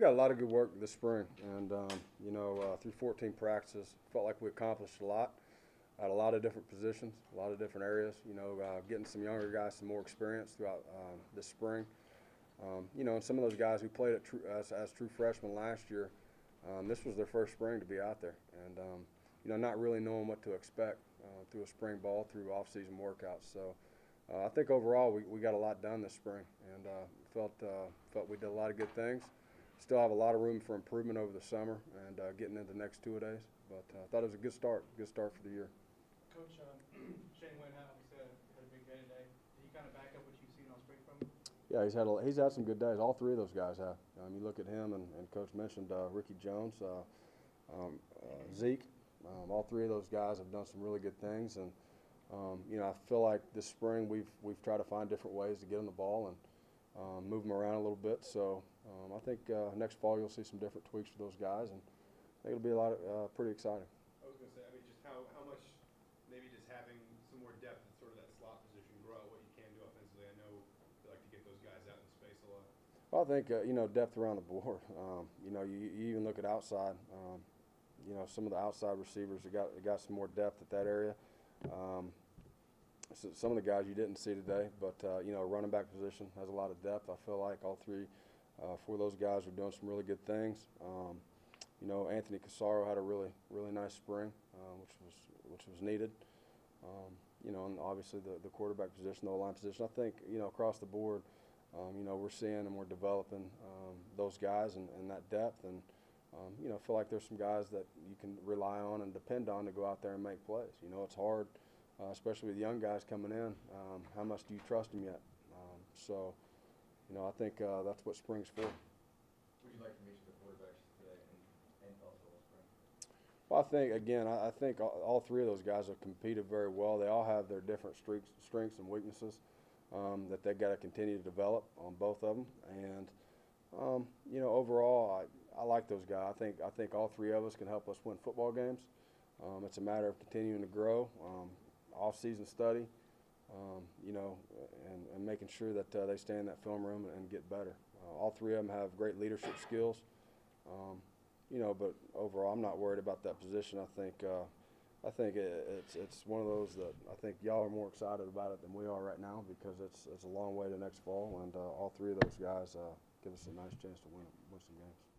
We got a lot of good work this spring, and through 14 practices, felt like we accomplished a lot at a lot of different positions, a lot of different areas. Getting some younger guys some more experience throughout this spring. And some of those guys who played as true freshmen last year, this was their first spring to be out there, and not really knowing what to expect through a spring ball, through off-season workouts. So I think overall we got a lot done this spring, and felt we did a lot of good things. Still have a lot of room for improvement over the summer and getting into the next two-a-days. But I thought it was a good start for the year. Coach, Shane Wynn obviously had a big day today. Did he kind of back up what you've seen all spring from him? Yeah, he's had some good days. All three of those guys have. You look at him, and Coach mentioned Ricky Jones, Zeke. All three of those guys have done some really good things, and I feel like this spring we've tried to find different ways to get him the ball and move them around a little bit. So I think next fall you'll see some different tweaks for those guys, and I think it'll be a lot of pretty exciting. I was going to say, I mean, just how much maybe just having some more depth in sort of that slot position grow what you can do offensively. I know you like to get those guys out in space a lot. Well, I think depth around the board. You even look at outside. Some of the outside receivers have got some more depth at that area. So some of the guys you didn't see today, but running back position has a lot of depth. I feel like all four of those guys are doing some really good things. Anthony Casaro had a really nice spring, which was needed. And obviously the quarterback position, the O-line position. I think across the board, we're seeing and we're developing those guys and that depth, and feel like there's some guys that you can rely on and depend on to go out there and make plays. It's hard, especially with young guys coming in. How much do you trust them yet? I think that's what spring's for. Would you like to mention the quarterbacks today and also all spring? Well, I think all three of those guys have competed very well. They all have their different strengths and weaknesses that they got to continue to develop on both of them. And overall, I like those guys. I think all three of us can help us win football games. It's a matter of continuing to grow, off-season study, and making sure that they stay in that film room and get better. All three of them have great leadership skills, but overall, I'm not worried about that position. I think it's one of those that I think y'all are more excited about it than we are right now, because it's a long way to next fall, and all three of those guys give us a nice chance to win some games.